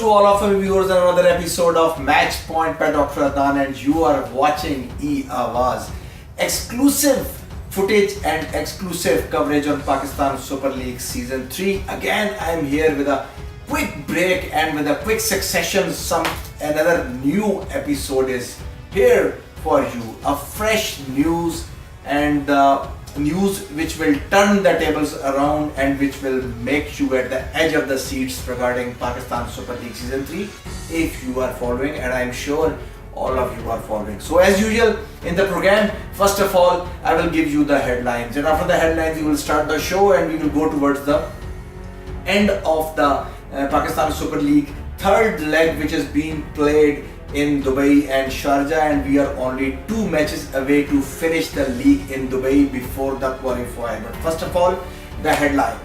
to all of our viewers on another episode of Match Point by Dr. Adnan, and you are watching E-Awaz. Exclusive footage and exclusive coverage on Pakistan Super League Season 3. Again, I am here with a quick break and with a quick succession. Another new episode is here for you. A fresh news and news which will turn the tables around and which will make you at the edge of the seats regarding Pakistan Super League Season 3 if you are following, and I am sure all of you are following. So as usual in the program, first of all I will give you the headlines, and after the headlines we will start the show and we will go towards the end of the Pakistan Super League third leg, which is being played in Dubai and Sharjah, and we are only 2 matches away to finish the league in Dubai before the qualifier. But first of all, the headline.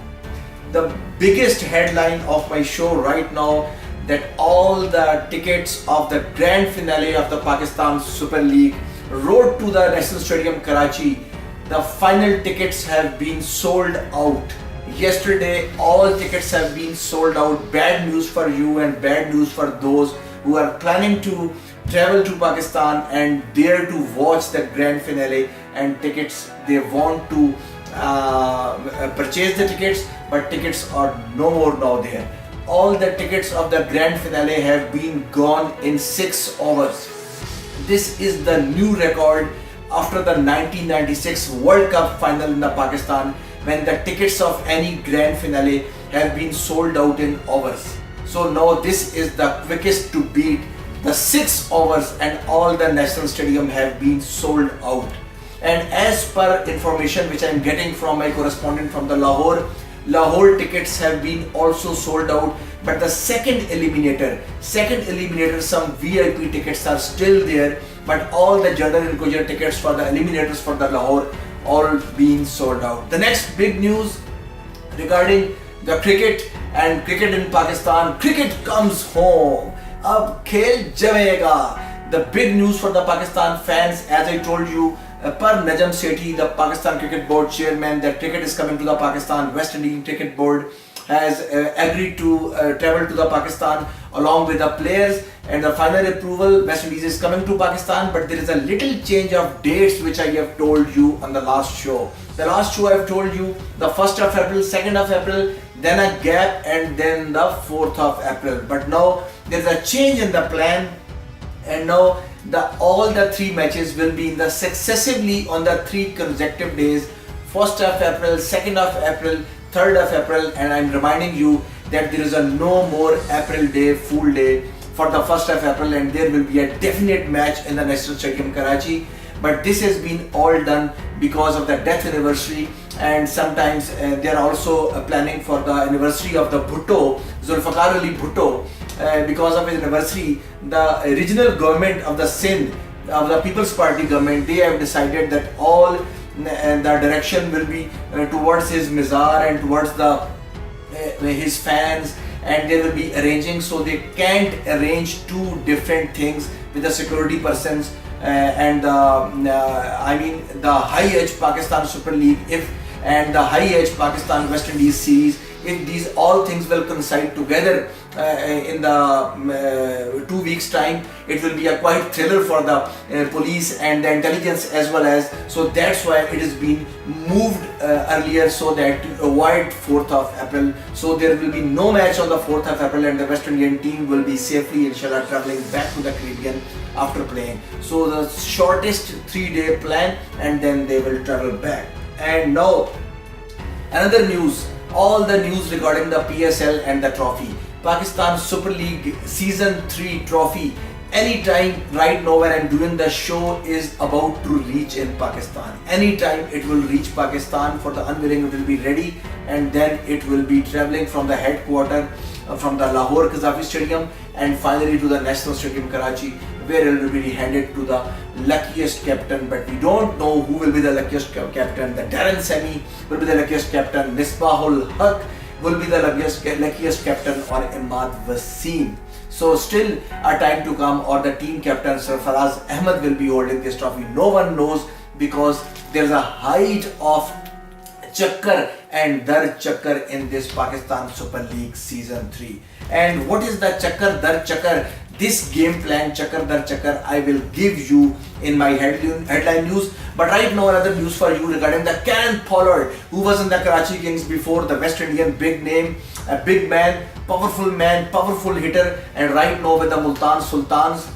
The biggest headline of my show right now, that all the tickets of the grand finale of the Pakistan Super League road to the National Stadium Karachi, the final tickets have been sold out. Yesterday all tickets have been sold out. Bad news for you and bad news for those who are planning to travel to Pakistan and there to watch the grand finale, and tickets, they want to purchase the tickets, but tickets are no more now there. All the tickets of the grand finale have been gone in 6 hours. This is the new record after the 1996 World Cup final in the Pakistan, when the tickets of any grand finale have been sold out in hours. So now this is the quickest to beat. The 6 hours and all the national stadium have been sold out. And as per information which I am getting from my correspondent from the Lahore tickets have been also sold out. But the second eliminator, some VIP tickets are still there, but all the general and courier tickets for the eliminators for the Lahore all being sold out. The next big news regarding the cricket and cricket in Pakistan. Cricket comes home. Ab khel jamega. The big news for the Pakistan fans, as I told you, per Najam Sethi, the Pakistan Cricket Board chairman, that cricket is coming to the Pakistan. West Indian Cricket Board has agreed to travel to the Pakistan along with the players, and the final approval, West Indies is coming to Pakistan. But there is a little change of dates which I have told you on the last show. The last show I have told you the 1st of April, 2nd of April, then a gap, and then the 4th of April. But now there is a change in the plan, and now all the 3 matches will be successively on the 3 consecutive days: 1st of April, 2nd of April, 3rd of April. And I am reminding you that there is no more April day, full day for the 1st of April, and there will be a definite match in the National Stadium Karachi. But this has been all done because of the death anniversary, and sometimes they are also planning for the anniversary of the Bhutto, Zulfikar Ali Bhutto. Because of his anniversary, the original government of the Sindh, of the People's Party government, they have decided that all the direction will be towards his mizar and towards his fans, and they will be arranging, so they can't arrange 2 different things with the security persons and I mean the High Edge Pakistan Super League and the High Edge Pakistan West Indies series. If these all things will coincide together in the 2 weeks time, it will be a quite thriller for the police and the intelligence as well as. So that's why it is being moved earlier, so that to avoid 4th of April. So there will be no match on the 4th of April, and the West Indian team will be safely, inshallah, travelling back to the Caribbean after playing. So the shortest 3-day plan, and then they will travel back. And now another news, all the news regarding the PSL and the trophy. Pakistan Super League Season 3 trophy, anytime right now when I am doing the show, is about to reach in Pakistan. Anytime it will reach Pakistan. For the unveiling, it will be ready, and then it will be travelling from the headquarter from the Lahore Qaddafi Stadium, and finally to the National Stadium Karachi, where it will be handed to the luckiest captain. But we don't know who will be the luckiest captain. The Darren Sammy will be the luckiest captain, Misbahul Haq will be the luckiest captain, or Imad Wasim. So still a time to come, or the team captain Sarfaraz Ahmed will be holding this trophy. No one knows, because there's a height of chakkar and dar chakkar in this Pakistan Super League Season 3. And what is the chakkar dar chakkar? This game plan, chakkar dar chakkar, I will give you in my headline news. But right now, another news for you regarding the Kieron Pollard, who was in the Karachi Kings before, the West Indian big name, a big man, powerful hitter, and right now with the Multan Sultans.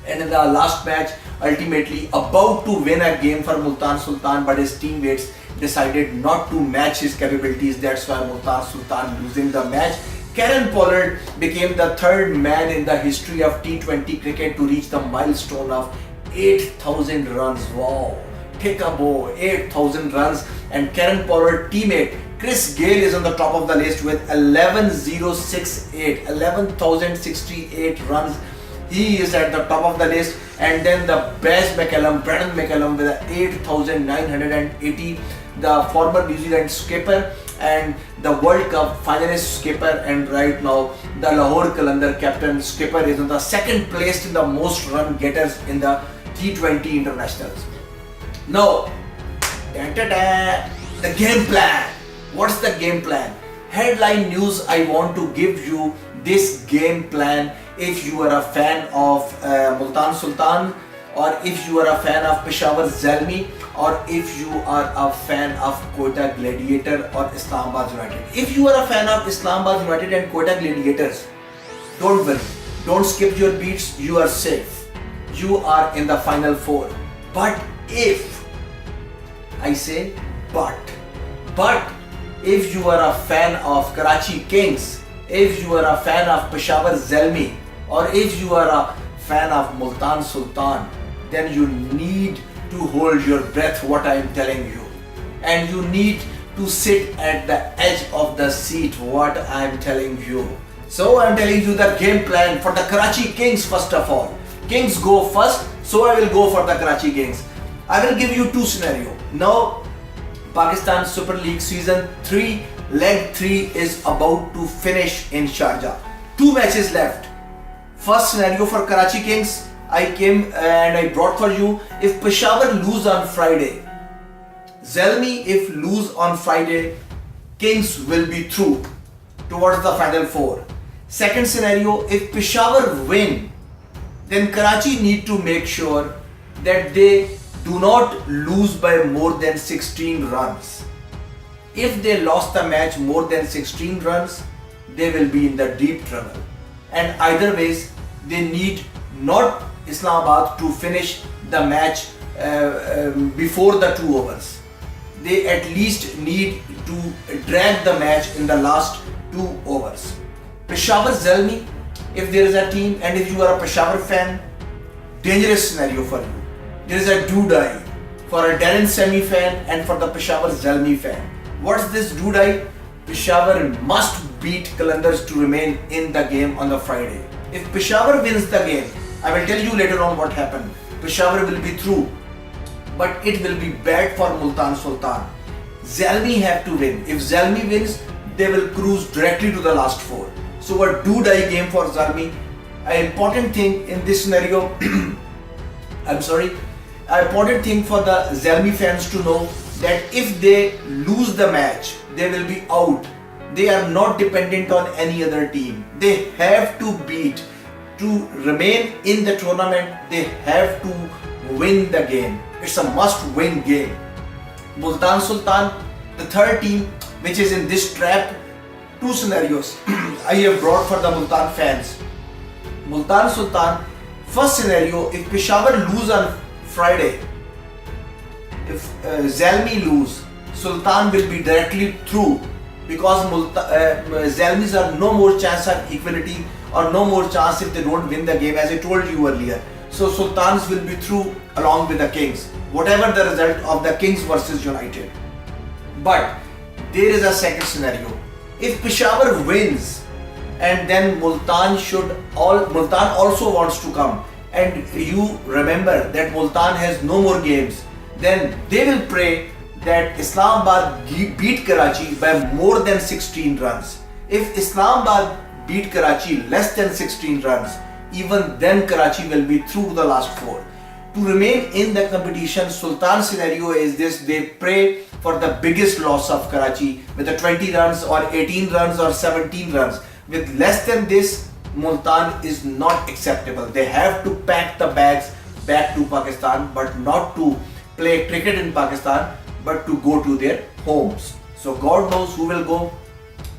And in the last match, ultimately about to win a game for Multan Sultan, but his teammates decided not to match his capabilities. That's why Multan Sultan losing the match. Kieron Pollard became the third man in the history of T20 cricket to reach the milestone of 8,000 runs. Wow, take a bow, 8,000 runs. And Kieron Pollard teammate Chris Gayle is on the top of the list with 11,068 runs. He is at the top of the list. And then the best Braden McCallum with 8,980, the former New Zealand skipper and the World Cup finalist skipper, and right now the Lahore Qalandar captain skipper is on the second place in the most run getters in the T20 internationals. Now, the game plan. What's the game plan? Headline news, I want to give you this game plan. If you are a fan of Multan Sultan, or if you are a fan of Peshawar Zalmi, or if you are a fan of Quetta Gladiator or Islamabad United. If you are a fan of Islamabad United and Quetta Gladiators, don't worry, don't skip your beats, you are safe. You are in the final four. But if, I say but if you are a fan of Karachi Kings, if you are a fan of Peshawar Zalmi, or if you are a fan of Multan Sultan, then you need to hold your breath, what I am telling you. And you need to sit at the edge of the seat, what I am telling you. So I am telling you the game plan for the Karachi Kings first of all. Kings go first, so I will go for the Karachi Kings. I will give you two scenarios. Now, Pakistan Super League Season 3, Leg 3 is about to finish in Sharjah. 2 matches left. First scenario for Karachi Kings, I came and I brought for you. If Peshawar lose on Friday, Zalmi if lose on Friday, Kings will be through towards the final four. Second scenario, if Peshawar win, then Karachi need to make sure that they do not lose by more than 16 runs. If they lost the match more than 16 runs, they will be in the deep trouble. And either ways, they need not Islamabad to finish the match before the 2 overs. They at least need to drag the match in the last 2 overs. Peshawar Zalmi, if there is a team and if you are a Peshawar fan, dangerous scenario for you. There is a do-die for a Darren Sammy fan and for the Peshawar Zalmi fan. What's this do-die? Peshawar must beat Qalandars to remain in the game on the Friday. If Peshawar wins the game, I will tell you later on what happened. Peshawar will be through, but it will be bad for Multan Sultan. Zalmi have to win. If Zalmi wins, they will cruise directly to the last 4. So a do-die game for Zalmi. An important thing in this scenario, an important thing for the Zalmi fans to know that if they lose the match, they will be out. They are not dependent on any other team. They have to beat. To remain in the tournament, they have to win the game. It's a must-win game. Multan Sultan, the third team which is in this trap, 2 scenarios I have brought for the Multan fans. Multan Sultan, first scenario, if Peshawar lose on Friday, if Zalmi lose, Sultan will be directly through, because Zalmis are no more chance of equality or no more chance if they don't win the game, as I told you earlier. So Sultans will be through along with the Kings, whatever the result of the Kings versus United. But there is a second scenario. If Peshawar wins and then Multan also wants to come, and you remember that Multan has no more games, then they will pray that Islamabad beat Karachi by more than 16 runs. If Islamabad beat Karachi less than 16 runs, even then Karachi will be through the last 4. to remain in the competition. Sultan scenario is this: they pray for the biggest loss of Karachi with the 20 runs or 18 runs or 17 runs. With less than this, Multan is not acceptable. They have to pack the bags back to Pakistan, but not to play cricket in Pakistan, but to go to their homes. So God knows who will go,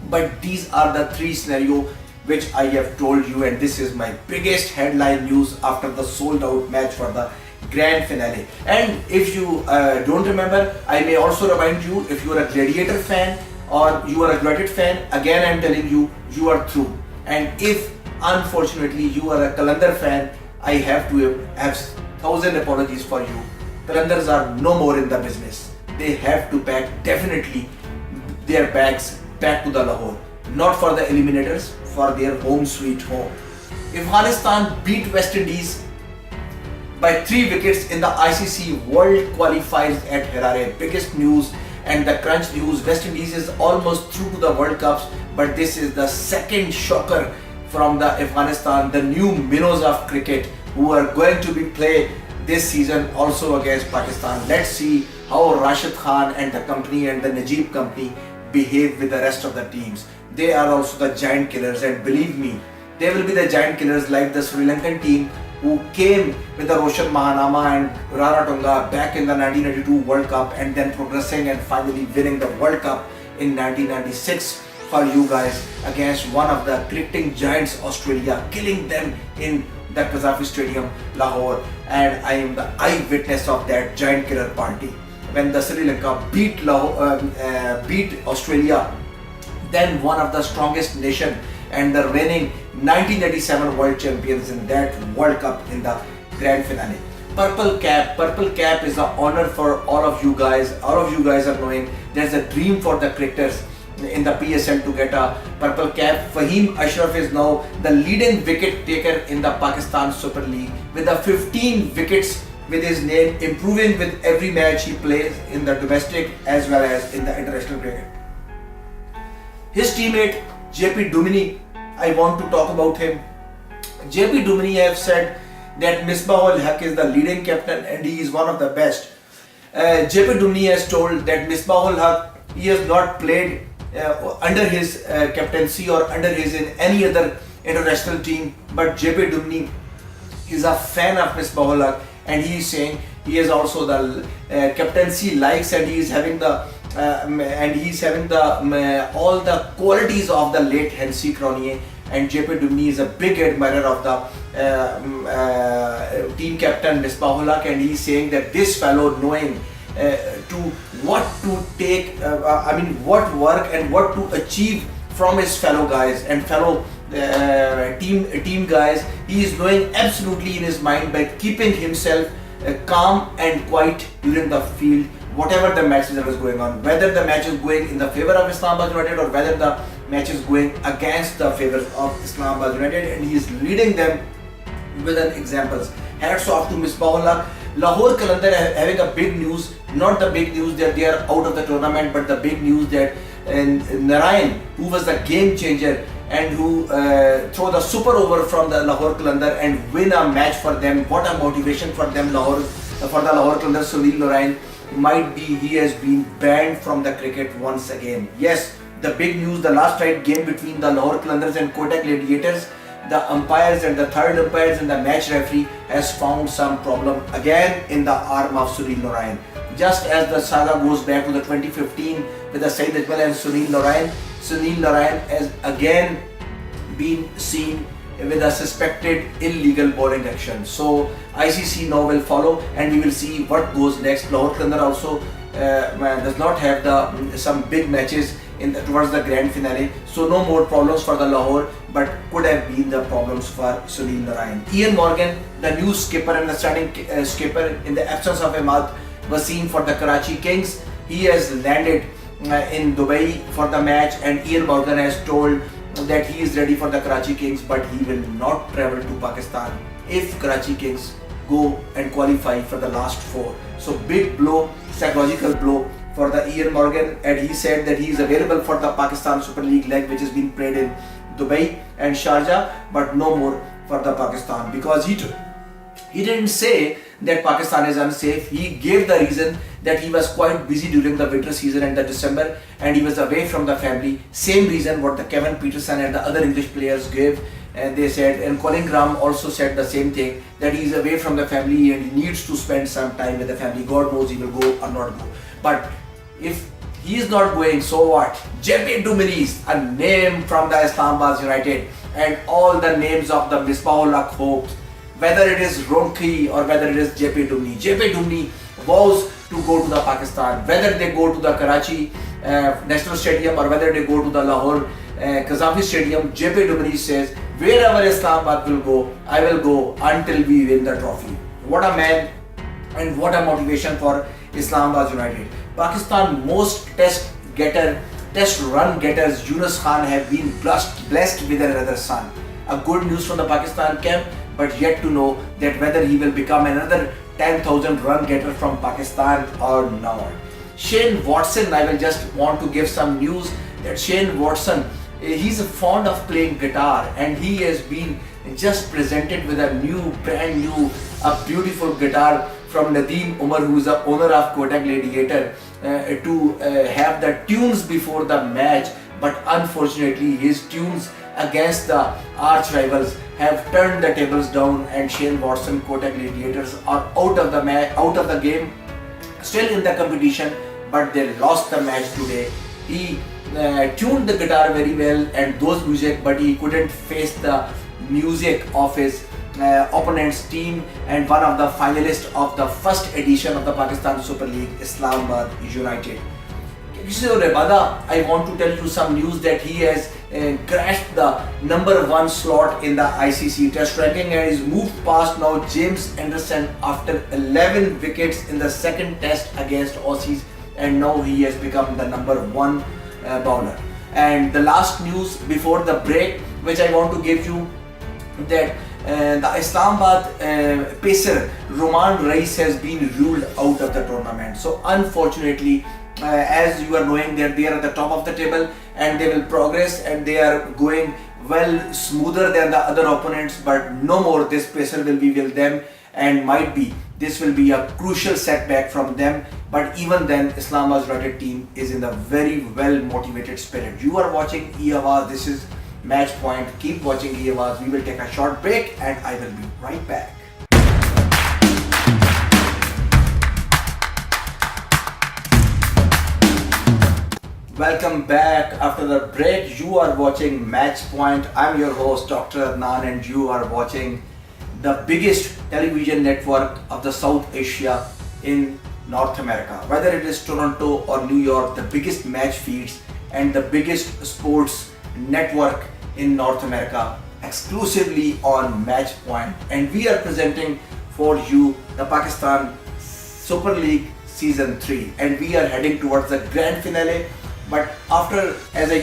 but these are the three scenarios which I have told you, and this is my biggest headline news after the sold out match for the grand finale. And if you don't remember, I may also remind you, if you are a Gladiator fan or you are a Gladiator fan, again I am telling you, you are through. And if unfortunately you are a Qalandar fan, I have to have 1,000 apologies for you. Qalandars are no more in the business. They have to pack definitely their bags back to the Lahore, not for the eliminators, for their home sweet home. Afghanistan beat West Indies by 3 wickets in the ICC World Qualifiers at Harare. Biggest news and the crunch news: West Indies is almost through to the World Cups, but this is the second shocker from the Afghanistan, the new minnows of cricket, who are going to be play this season also against Pakistan. Let's see how Rashid Khan and the company and the Najib company behave with the rest of the teams. They are also the giant killers, and believe me, they will be the giant killers like the Sri Lankan team who came with the Roshan Mahanama and Rana Tunga back in the 1992 World Cup, and then progressing and finally winning the World Cup in 1996 for you guys against one of the cricketing giants, Australia, killing them in the Qaddafi Stadium, Lahore. And I am the eyewitness of that giant killer party when the Sri Lanka beat Australia, then one of the strongest nation and the reigning 1987 world champions in that World Cup in the grand finale. Purple cap is an honor for all of you guys. All of you guys are knowing there's a dream for the cricketers in the PSL to get a purple cap. Fahim Ashraf is now the leading wicket taker in the Pakistan Super League with the 15 wickets with his name, improving with every match he plays in the domestic as well as in the international cricket. His teammate JP Duminy, I want to talk about him. JP Duminy have said that Misbah-ul Haq is the leading captain and he is one of the best. JP Duminy has told that Misbah-ul Haq, he has not played under his captaincy or under his in any other international team, but JP Duminy is a fan of Misbah-ul Haq, and he is saying he is also the captaincy likes, and he is having the all the qualities of the late Hensi Cronje. And JP Duminy is a big admirer of the team captain Misbah-ul Haq, and he is saying that this fellow, knowing what work and what to achieve from his fellow guys and fellow team guys, he is knowing absolutely in his mind by keeping himself calm and quiet during the field, whatever the match that is going on, whether the match is going in the favor of Islamabad United or whether the match is going against the favor of Islamabad United, and he is leading them with an examples. Hats off to Misbah-ul Haq. Lahore Qalandar having a big news, not the big news that they are out of the tournament, but the big news that Narayan, who was the game changer and who throw the super over from the Lahore Qalandar and win a match for them. What a motivation for them, for the Lahore Qalandar. Sunil Narayan, might be he has been banned from the cricket once again. Yes, the big news, the last night game between the Lahore Qalandars and Kotak Gladiators, the umpires and the third umpires and the match referee has found some problem again in the arm of Sunil Narayan. Just as the saga goes back to the 2015 with the Saeed Ajmal and Sunil Narayan has again been seen with a suspected illegal bowling action. So ICC now will follow, and we will see what goes next. Lahore Qalandar also does not have some big matches towards the grand finale, so no more problems for the Lahore, but could have been the problems for Sunil Narayan. Ian Morgan, the new skipper and the starting skipper in the absence of Ahmad Wasim for the Karachi Kings, he has landed in Dubai for the match, and Ian Morgan has told that he is ready for the Karachi Kings, but he will not travel to Pakistan if Karachi Kings go and qualify for the last 4. So big blow, psychological blow for the Ian Morgan, and he said that he is available for the Pakistan Super League leg, which is being played in Dubai and Sharjah, but no more for the Pakistan, because He didn't say that Pakistan is unsafe. He gave the reason that he was quite busy during the winter season and the December, and he was away from the family. Same reason what the Kevin Peterson and the other English players gave. And they said, and Colin Graham also said the same thing, that he is away from the family and he needs to spend some time with the family. God knows he will go or not go. But if he is not going, so what? JP Dumini's a name from the Islamabad United, and all the names of the Misbah-ul-Haq hopes, whether it is Ronki or whether it is JP Dumini. JP Dumini vows to go to the Pakistan, whether they go to the Karachi National Stadium or whether they go to the Lahore Qaddafi Stadium. JP Dumini says, wherever Islamabad will go, I will go until we win the trophy. What a man and what a motivation for Islamabad United. Pakistan most test run getters Yunus Khan have been blessed with another son. A good news from the Pakistan camp, but yet to know that whether he will become another 10,000 run getter from Pakistan or not. Shane Watson, I will just want to give some news that Shane Watson, he's fond of playing guitar, and he has been just presented with a brand new, a beautiful guitar from Nadeem Umar, who is the owner of Kotak Gladiator, to have the tunes before the match. But unfortunately, his tunes against the arch rivals have turned the tables down, and Shane Watson, Kotak Gladiators, are out of the game, still in the competition, but they lost the match today. He tuned the guitar very well and those music, but he couldn't face the music of his opponent's team and one of the finalists of the first edition of the Pakistan Super League, Islamabad United. I want to tell you some news that he has crashed the #1 slot in the ICC Test ranking and is moved past now James Anderson after 11 wickets in the second test against Aussies, and now he has become the #1 bowler. And the last news before the break, which I want to give you, that the Islamabad pacer Roman Reis has been ruled out of the tournament. So unfortunately, as you are knowing that they are at the top of the table and they will progress and they are going well smoother than the other opponents, but no more this pacer will be with them, and might be this will be a crucial setback from them. But even then, Islamabad United team is in a very well motivated spirit. You are watching E-Awaz. This is Match Point. Keep watching E-Awaz. We will take a short break and I will be right back. Welcome back after the break. You are watching Match Point. I'm your host Dr. Adnan, and you are watching the biggest television network of the South Asia in North America. Whether it is Toronto or New York, the biggest match feeds and the biggest sports network in North America, exclusively on Match Point. And we are presenting for you the Pakistan Super League Season 3, and we are heading towards the grand finale. But after, as I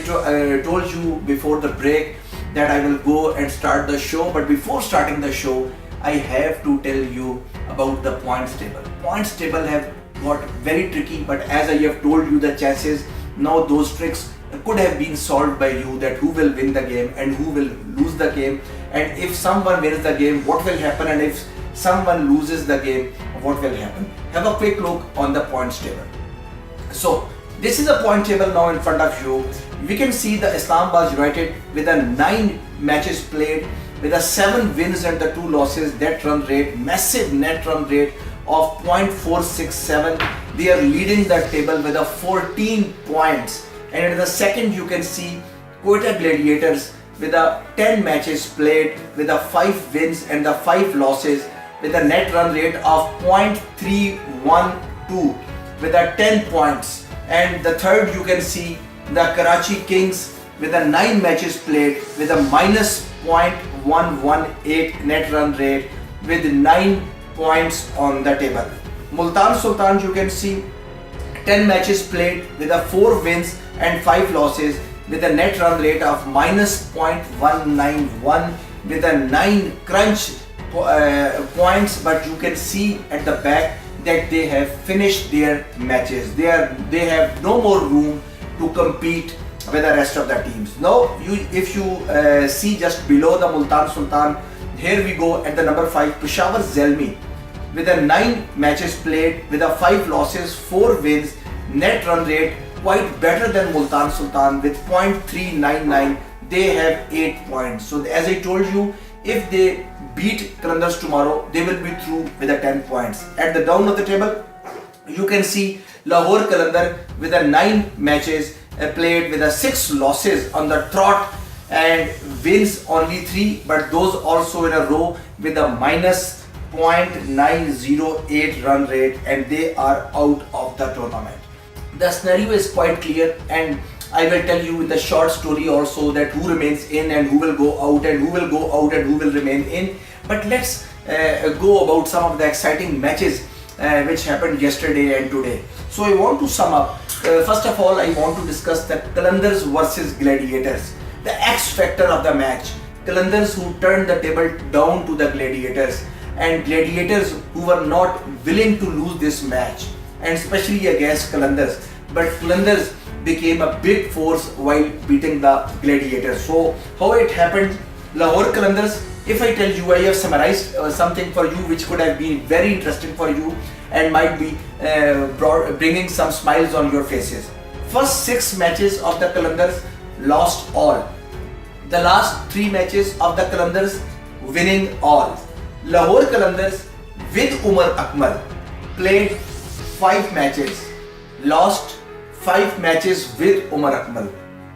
told you before the break, that I will go and start the show. But before starting the show, I have to tell you about the points table. Points table have got very tricky, but as I have told you the chances, now those tricks could have been solved by you, that who will win the game and who will lose the game, and if someone wins the game, what will happen, and if someone loses the game, what will happen. Have a quick look on the points table. So this is a point table now in front of you. We can see the Islamabad United with a 9 matches played, with a 7 wins and the 2 losses, net run rate, massive net run rate of 0.467. They are leading the table with a 14 points. And in the second you can see Kotak Gladiators with a 10 matches played, with a 5 wins and the 5 losses, with a net run rate of 0.312 with a 10 points. And the third you can see the Karachi Kings with a 9 matches played, with a minus 0.118 net run rate, with 9 points on the table. Multan Sultan, you can see 10 matches played with a 4 wins and 5 losses, with a net run rate of minus 0.191, with a 9 crunch points. But you can see at the back that they have finished their matches. They have no more room to compete with the rest of the teams. Now if you see just below the Multan Sultan, here we go at the number 5, Peshawar Zalmi, with a 9 matches played, with a 5 losses, 4 wins, net run rate quite better than Multan Sultan with .399. They have 8 points. So as I told you, if they beat Qalandars tomorrow, they will be through with the 10 points. At the down of the table, you can see Lahore Qalandar with a 9 matches played, with a 6 losses on the trot and wins only 3, but those also in a row with a minus .908 run rate, and they are out of the tournament. The scenario is quite clear, and I will tell you in the short story also that who remains in and who will go out, and who will go out and who will remain in. But let's go about some of the exciting matches which happened yesterday and today. So I want to sum up. First of all, I want to discuss the Qalandars versus Gladiators, the X factor of the match. Qalandars who turned the table down to the Gladiators, and Gladiators who were not willing to lose this match, and especially against Qalandars. But Qalandars became a big force while beating the Gladiators. So how it happened? Lahore Qalandars, if I tell you, I have summarized something for you which could have been very interesting for you and might be bringing some smiles on your faces. First 6 matches of the Qalandars lost all. The last 3 matches of the Qalandars winning all. Lahore Qalandars with Umar Akmal played 5 matches, lost 5 matches with Umar Akmal.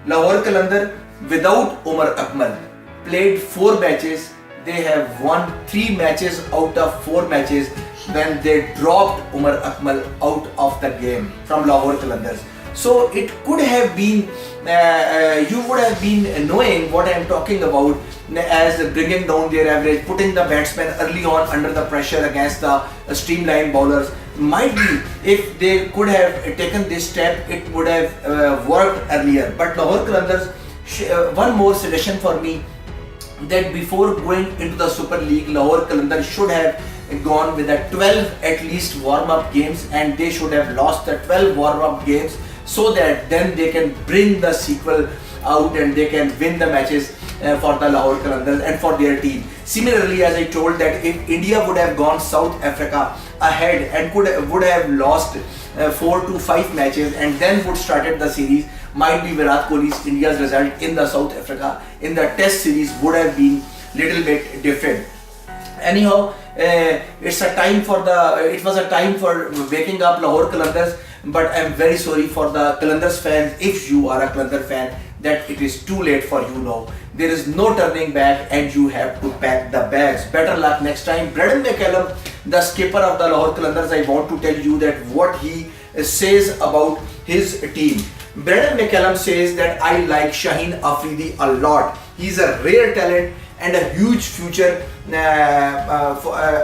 Lahore Qalandar without Umar Akmal played 4 matches. They have won 3 matches out of 4 matches when they dropped Umar Akmal out of the game from Lahore Qalandars. So it could have been, you would have been knowing what I am talking about as bringing down their average, putting the batsmen early on under the pressure against the streamline bowlers. Might be if they could have taken this step, it would have worked earlier. But Lahore Qalandars, one more suggestion for me, that before going into the Super League, Lahore Qalandars should have gone with a 12 at least warm-up games, and they should have lost the 12 warm-up games, so that then they can bring the sequel out and they can win the matches for the Lahore Qalandars and for their team. Similarly, as I told, that if India would have gone South Africa ahead and would have lost 4 to 5 matches and then would started the series, might be Virat Kohli's India's result in the South Africa in the Test series would have been little bit different. Anyhow, it was a time for waking up Lahore Qalandars, but I am very sorry for the Qalandars fans. If you are a Qalandar fan, that it is too late for you now. There is no turning back and you have to pack the bags. Better luck next time. Braden McCallum, the skipper of the Lahore Qalandars, I want to tell you that what he says about his team. Braden McCallum says that I like Shaheen Afridi a lot. He's a rare talent and a huge future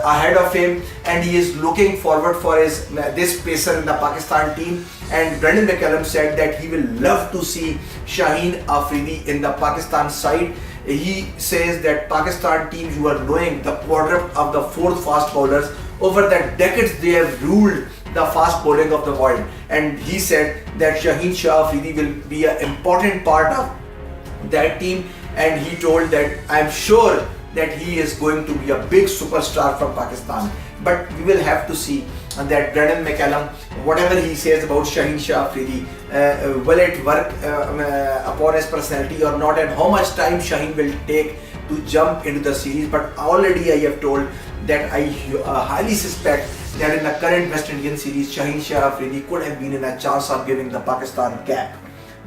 ahead of him, and he is looking forward for this pacer in the Pakistan team. And Braden McCallum said that he will love to see Shaheen Afridi in the Pakistan side. He says that Pakistan team, you are knowing the quadrant of the 4th fast bowlers. Over the decades they have ruled the fast bowling of the world, and he said that Shaheen Shah Afridi will be an important part of that team, and he told that I'm sure that he is going to be a big superstar from Pakistan. But we will have to see that Braden McCallum, whatever he says about Shaheen Shah Afridi, will it work upon his personality or not, and how much time Shaheen will take to jump into the series. But already I have told that I highly suspect that in the current West Indian series, Shaheen Shah Afridi could have been in a chance of giving the Pakistan cap.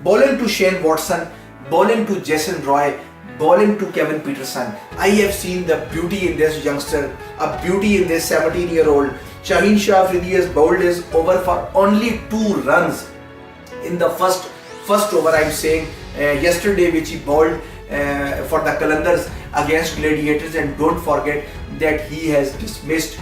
Bowling to Shane Watson, bowling to Jason Roy, bowling to Kevin Peterson. I have seen the beauty in this youngster, a beauty in this 17-year-old. Shaheen Shah Afridi has bowled his over for only 2 runs in the first over, I'm saying, yesterday, which he bowled for the Qalandars against Gladiators. And don't forget that he has dismissed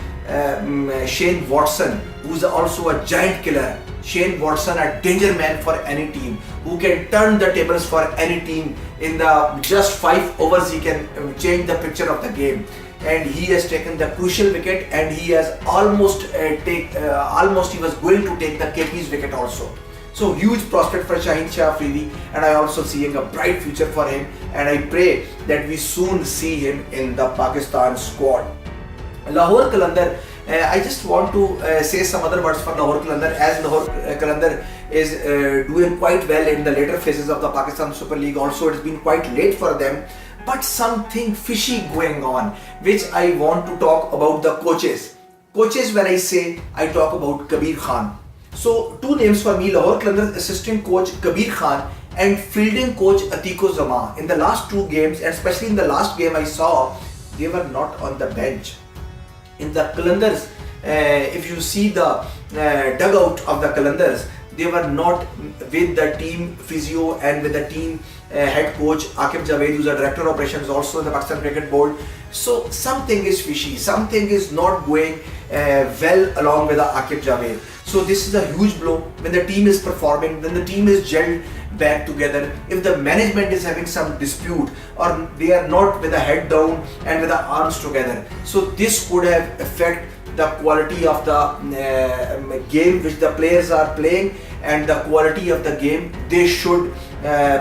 Shane Watson, who's also a giant killer. Shane Watson, a danger man for any team, who can turn the tables for any team. In the just 5 overs, he can change the picture of the game. And he has taken the crucial wicket, and he has almost he was going to take the KP's wicket also. So huge prospect for Shaheen Shah Afridi, and I also seeing a bright future for him, and I pray that we soon see him in the Pakistan squad. Lahore Qalandar, I just want to say some other words for Lahore Qalandar, as Lahore Qalandar is doing quite well in the later phases of the Pakistan Super League. Also, it's been quite late for them, but something fishy going on, which I want to talk about the coaches. Coaches, when I say, I talk about Kabir Khan. So, two names for me: Lahore Qalandar's assistant coach Kabir Khan and fielding coach Atiq Zaman. In the last two games, and especially in the last game, I saw they were not on the bench. In the Qalandars, if you see the dugout of the Qalandars, they were not with the team physio and with the team head coach Aqib Javed, who's a director of operations also in the Pakistan Cricket Board. So something is fishy, something is not going well along with the Aqib Javed. So this is a huge blow when the team is performing, when the team is gelled back together. If the management is having some dispute or they are not with the head down and with the arms together, so this could have affect the quality of the game which the players are playing and the quality of the game they should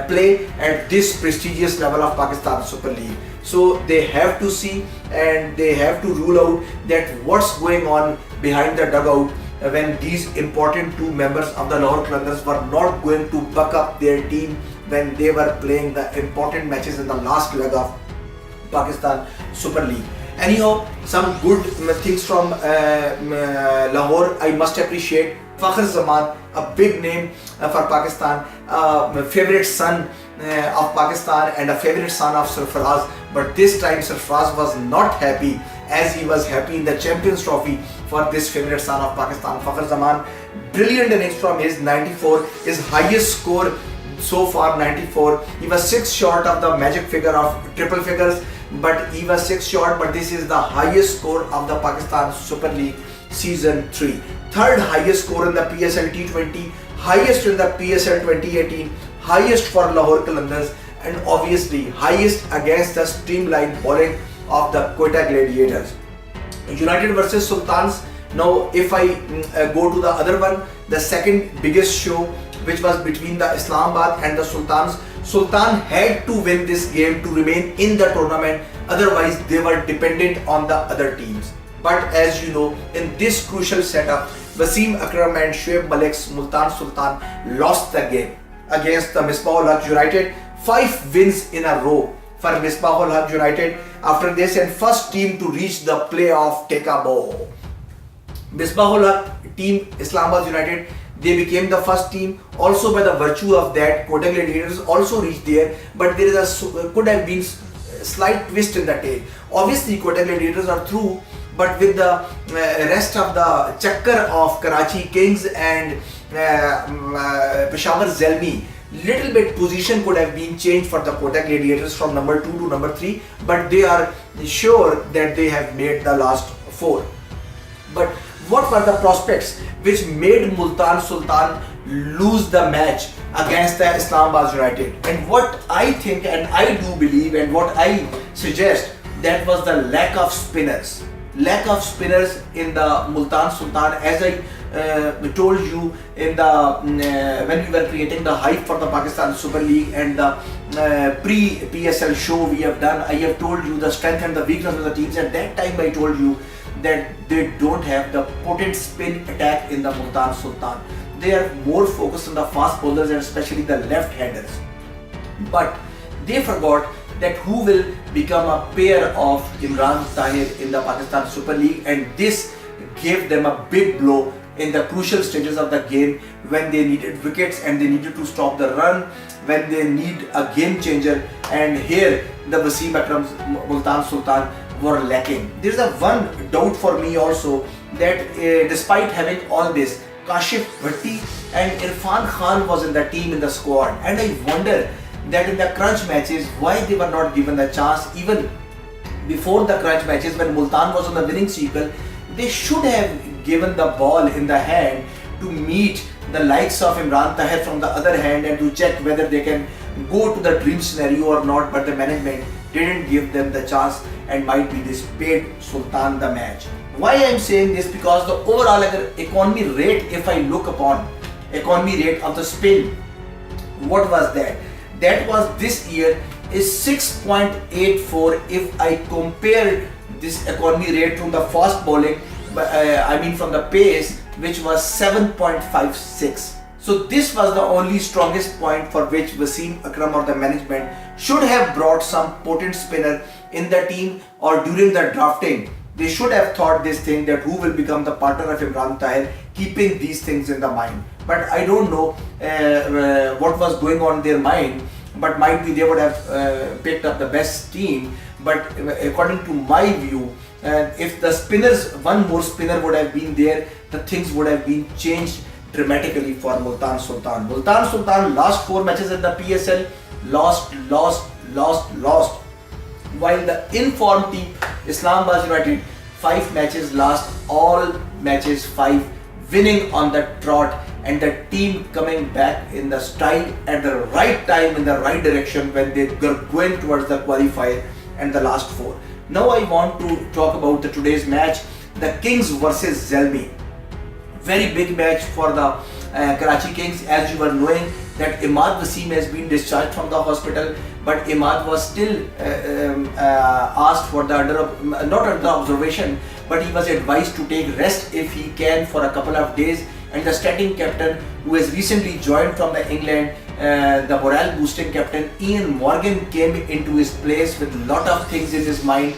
play at this prestigious level of Pakistan Super League. So they have to see and they have to rule out that what's going on behind the dugout when these important two members of the Lahore Qalandars were not going to buck up their team when they were playing the important matches in the last leg of Pakistan Super League. Anyhow, some good things from Lahore. I must appreciate Fakhar Zaman, a big name for Pakistan, favorite son of Pakistan and a favorite son of Sarfaraz. But this time Sarfaraz was not happy as he was happy in the Champions Trophy for this favorite son of Pakistan. Fakhar Zaman, brilliant innings from his 94, his highest score so far 94. He was 6 short of the magic figure of triple figures, but he was 6 short, but this is the highest score of the Pakistan Super League Season 3. Third highest score in the PSL T20, highest in the PSL 2018, highest for Lahore Qalandars, and obviously highest against the streamlined bowling of the Quetta Gladiators. United versus Sultans. Now if I go to the other one, the second biggest show, which was between the Islamabad and the Sultans. Sultan had to win this game to remain in the tournament, otherwise they were dependent on the other teams. But as you know, in this crucial setup, Wasim Akram and Shoaib Malik's Multan Sultan lost the game against the Misbah-ul Haq United. 5 wins in a row for Misbah-ul Haq United after this, and first team to reach the playoff take-a-bow. Misbah-ul Haq team, Islamabad United, they became the first team. Also by the virtue of that, Quetta Gladiators also reached there, but there is could have been slight twist in the tale. Obviously Quetta Gladiators are through, but with the rest of the chakkar of Karachi Kings and Peshawar Zalmi, little bit position could have been changed for the Quetta Gladiators from number 2 to number 3, but they are sure that they have made the last 4. But what were the prospects which made Multan Sultan lose the match against the Islamabad United? And what I think and I do believe and what I suggest, that was the lack of spinners. Lack of spinners in the Multan Sultan. As I told you in the when we were creating the hype for the Pakistan Super League and the pre-PSL show we have done, I have told you the strength and the weakness of the teams. At that time I told you that they don't have the potent spin attack in the Multan Sultan. They are more focused on the fast bowlers and especially the left-handers. But they forgot that who will become a pair of Imran Tahir in the Pakistan Super League, and this gave them a big blow in the crucial stages of the game when they needed wickets and they needed to stop the run, when they need a game changer, and here the Wasim Akram's Multan Sultan were lacking. There is a one doubt for me also, that despite having all this, Kashif Bhatti and Irfan Khan was in the team, in the squad, and I wonder that in the crunch matches why they were not given the chance. Even before the crunch matches when Multan was on the winning sequel, they should have given the ball in the hand to meet the likes of Imran Tahir from the other hand and to check whether they can go to the dream scenario or not, but the management didn't give them the chance and might be this paid Sultan the match. Why I am saying this? Because the overall economy rate, if I look upon economy rate of the spin. What was that? That was this year is 6.84. If I compare this economy rate from the fast bowling, I mean from the pace, which was 7.56. So this was the only strongest point for which Wasim Akram or the management should have brought some potent spinner in the team, or during the drafting they should have thought this thing, that who will become the partner of Imran Tahir, keeping these things in the mind. But I don't know what was going on in their mind, but might be they would have picked up the best team. But according to my view, if the spinners, one more spinner would have been there, the things would have been changed dramatically for Multan Sultan. Multan Sultan last 4 matches in the PSL lost. While the informed team Islamabad United 5 matches lost, all matches 5, winning on the trot, and the team coming back in the stride at the right time, in the right direction when they were going towards the qualifier and the last 4. Now I want to talk about the today's match, the Kings versus Zalmi. Very big match for the Karachi Kings, as you were knowing that Imad Wasim has been discharged from the hospital, but Imad was still asked for the not under observation, but he was advised to take rest if he can for a couple of days. And the starting captain, who has recently joined from the England, the morale boosting captain Ian Morgan, came into his place with a lot of things in his mind,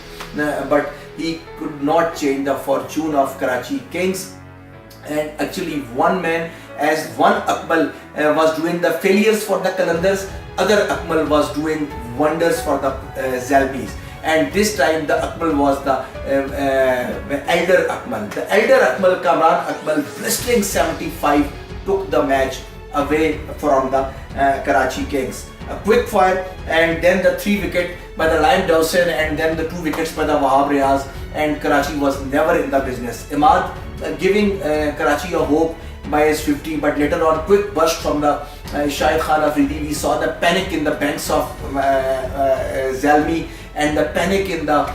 but he could not change the fortune of Karachi Kings. And actually one man, as one Akmal was doing the failures for the Qalandars, other Akmal was doing wonders for the Zalmis. And this time the Akmal was the elder Akmal. The elder Akmal, Kamran Akmal, blistering 75, took the match away from the Karachi Kings. A quick fire, and then the 3 wicket by the Liam Dawson, and then the 2 wickets by the Wahab Riaz, and Karachi was never in the business. Imad giving Karachi a hope by his 50, but later on quick burst from the Shahid Khan Afridi. We saw the panic in the banks of Zalmi and the panic in the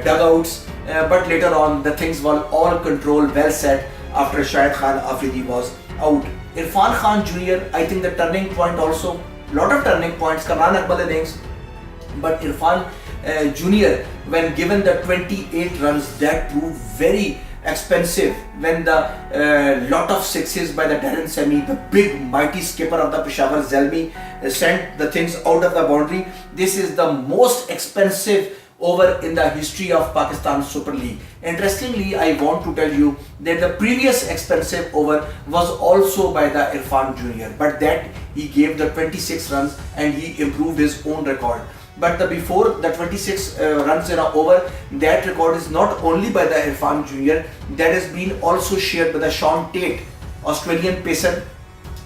dugouts, but later on the things were all controlled, well set after Shahid Khan Afridi was out. Irfan Khan Jr., I think the turning point also, lot of turning points, Kamran Akmal innings, but Irfan Jr., when given the 28 runs, that proved very expensive when the lot of sixes by the Darren Semi, the big mighty skipper of the Peshawar Zalmi, sent the things out of the boundary. This is the most expensive over in the history of Pakistan Super League. Interestingly, I want to tell you that the previous expensive over was also by the Irfan Jr., but that he gave the 26 runs and he improved his own record. But the before the 26 runs in a over, that record is not only by the Irfan Jr., that has been also shared by the Shaun Tate, Australian pacer.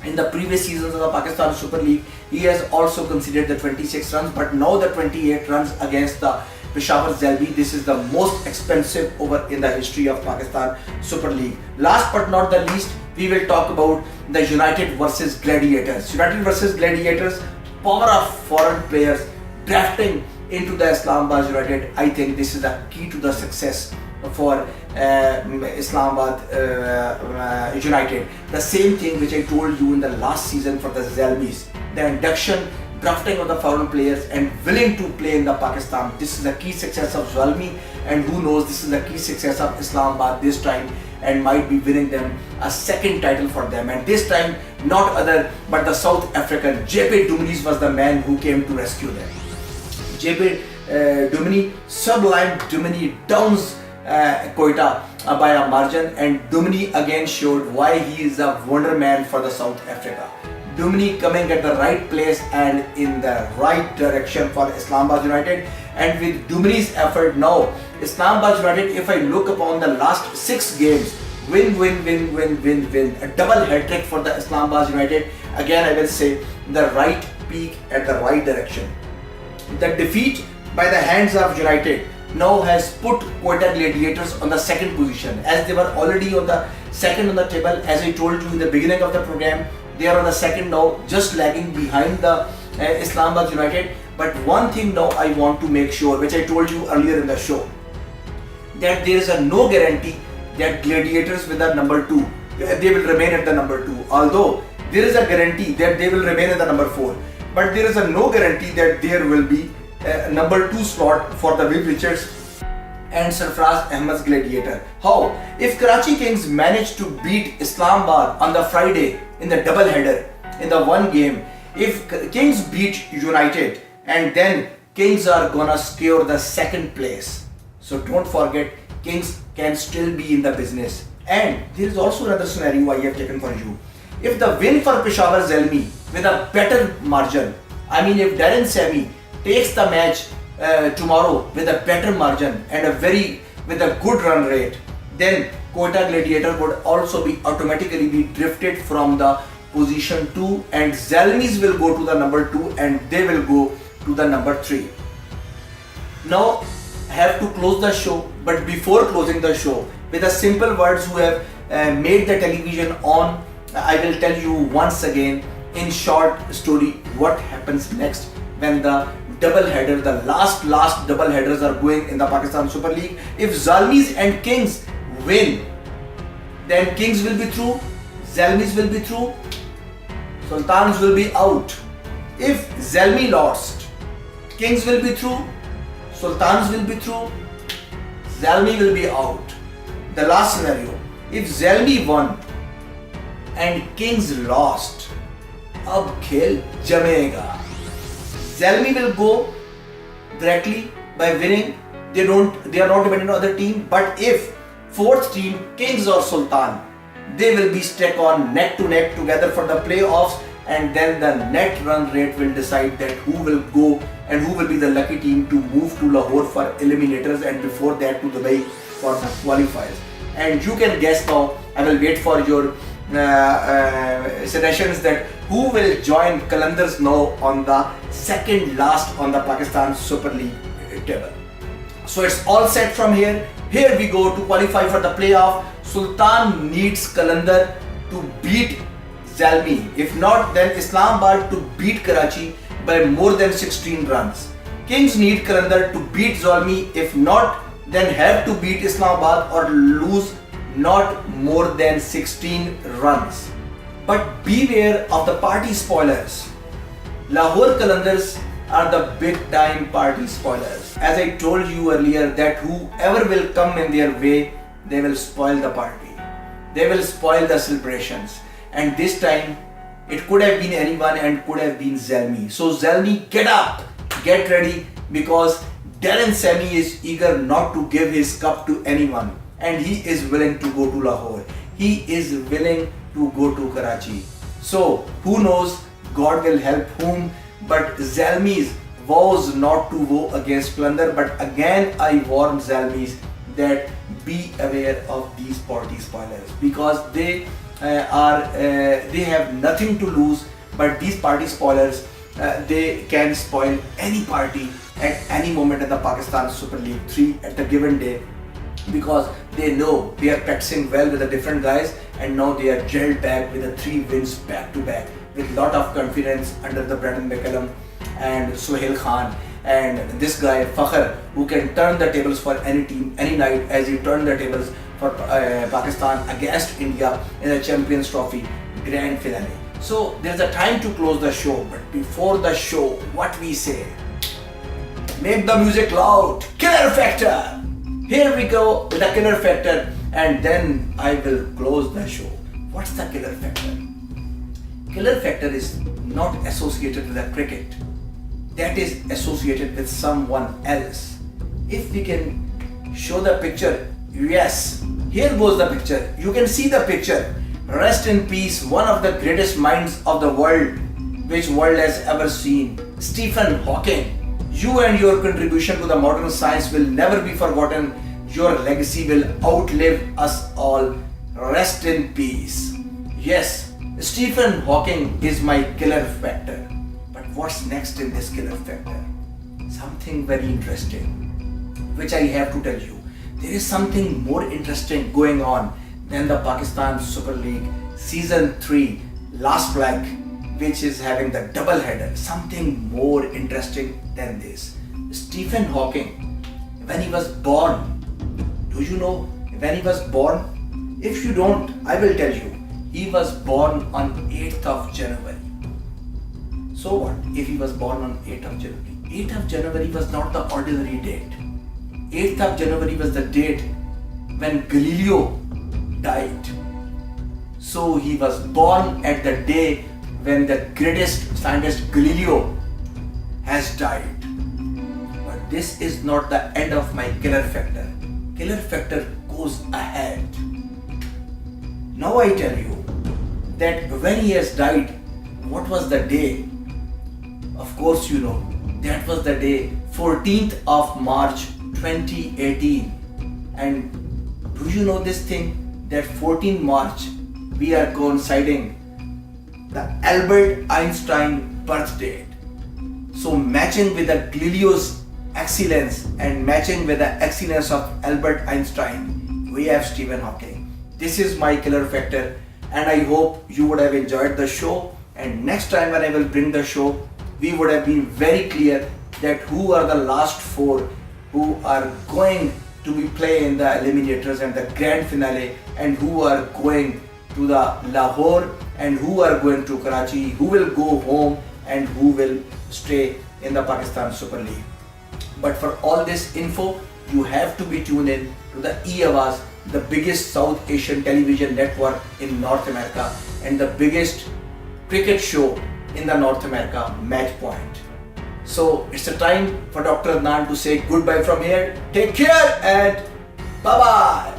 In the previous seasons of the Pakistan Super League, he has also considered the 26 runs, but now the 28 runs against the Peshawar Zalmi. This is the most expensive over in the history of Pakistan Super League. Last but not the least, we will talk about the United versus Gladiators. United versus Gladiators, power of foreign players drafting into the Islamabad United. I think this is the key to the success for Islamabad United. The same thing which I told you in the last season for the Zalmis, the induction, drafting of the foreign players and willing to play in the Pakistan. This is the key success of Zalmi, and who knows, this is the key success of Islamabad this time, and might be winning them a second title for them. And this time not other but the South African J.P. Dumini's was the man who came to rescue them. J.P. Dumini, sublime Dumini downs Quetta by a margin, and Dumini again showed why he is a wonder man for the South Africa. Dumini coming at the right place and in the right direction for Islamabad United, and with Dumini's effort now, Islamabad United, if I look upon the last 6 games, win, a double hat-trick for the Islamabad United. Again I will say, the right peak at the right direction. The defeat by the hands of United now has put Quetta Gladiators on the second position, as they were already on the second on the table. As I told you in the beginning of the program, they are on the second now, just lagging behind the Islamabad United. But one thing now I want to make sure, which I told you earlier in the show, that there is a no guarantee that Gladiators with the number 2 they will remain at the number 2. Although there is a guarantee that they will remain at the number 4, but there is a no guarantee that there will be a number 2 slot for the Viv Richards and Sarfraz Ahmed's Gladiator. How? If Karachi Kings manage to beat Islamabad on the Friday in the double header in the one game, if Kings beat United, and then Kings are gonna secure the second place. So don't forget, Kings can still be in the business. And there is also another scenario I have taken for you. If the win for Peshawar Zalmi with a better margin, I mean if Darren Sammy takes the match tomorrow with a better margin and with a good run rate, then Quetta Gladiator would also be automatically be drifted from the position 2, and Zalmis will go to the number 2 and they will go to the number 3. Now I have to close the show, but before closing the show, with the simple words who have made the television on, I will tell you once again in short story what happens next when the double header, the last double headers are going in the Pakistan Super League. If Zalmis and Kings win, then Kings will be through, Zalmis will be through, Sultans will be out. If Zalmi lost, Kings will be through, Sultans will be through, Zalmi will be out. The last scenario, if Zalmi won and Kings lost, ab khel jamega. Zalmi will go directly by winning. They are not dependent on other team. But if fourth team, Kings or Sultan, they will be stuck on neck to neck together for the playoffs, and then the net run rate will decide that who will go and who will be the lucky team to move to Lahore for eliminators, and before that to Dubai for the qualifiers. And you can guess now. I will wait for your suggestions that who will join Qalandars now on the second last on the Pakistan Super League table. So it's all set from here. Here we go to qualify for the playoff. Sultan needs Qalandar to beat Zalmi. If not, then Islamabad to beat Karachi by more than 16 runs. Kings need Qalandar to beat Zalmi. If not, then have to beat Islamabad or lose not more than 16 runs. But beware of the party spoilers. Lahore Qalandars are the big time party spoilers. As I told you earlier that whoever will come in their way, they will spoil the party. They will spoil the celebrations. And this time, it could have been anyone and could have been Zalmi. So Zalmi, get up, get ready, because Darren Sammy is eager not to give his cup to anyone. And he is willing to go to Lahore. He is willing to go to Karachi. So who knows, God will help whom. But Zalmis vows not to go against Qalandar. But again I warn Zalmis that be aware of these party spoilers, because they have nothing to lose. But these party spoilers, they can spoil any party at any moment in the Pakistan Super League 3 at the given day, because they know they are practicing well with the different guys, and now they are gelled back with the 3 wins back to back with lot of confidence under the Brendan McCallum and Sohail Khan and this guy Fakhr, who can turn the tables for any team any night, as he turned the tables for Pakistan against India in the Champions Trophy grand finale. So there's a time to close the show, but before the show, what we say, make the music loud. Killer Factor. Here we go with the Killer Factor, and then I will close the show. What's the Killer Factor? Killer Factor is not associated with the cricket. That is associated with someone else. If we can show the picture, yes, here goes the picture. You can see the picture. Rest in peace, one of the greatest minds of the world, which world has ever seen, Stephen Hawking. You and your contribution to the modern science will never be forgotten. Your legacy will outlive us all. Rest in peace. Yes, Stephen Hawking is my Killer Factor. But what's next in this Killer Factor? Something very interesting, which I have to tell you. There is something more interesting going on than the Pakistan Super League Season 3 last leg, which is having the double header. Something more interesting than this. Stephen Hawking, when he was born, do you know when he was born? If you don't, I will tell you. He was born on 8th of January. So what if he was born on 8th of January? 8th of January was not the ordinary date. 8th of January was the date when Galileo died. So he was born at the day when the greatest scientist Galileo has died. But this is not the end of my killer factor. Killer factor goes ahead. Now I tell you that when he has died, what was the day? Of course you know, that was the day 14th of March 2018. And do you know this thing, that 14th March we are coinciding the Albert Einstein birth date. So matching with the Galileo's excellence and matching with the excellence of Albert Einstein, we have Stephen Hawking. This is my killer factor, and I hope you would have enjoyed the show. And next time when I will bring the show, we would have been very clear that who are the last four who are going to be play in the eliminators and the grand finale, and who are going to the Lahore and who are going to Karachi, who will go home and who will stay in the Pakistan Super League. But for all this info, you have to be tuned in to the E-Awaz, the biggest South Asian television network in North America and the biggest cricket show in the North America, Match Point. So it's a time for Dr. Adnan to say goodbye from here. Take care and bye-bye.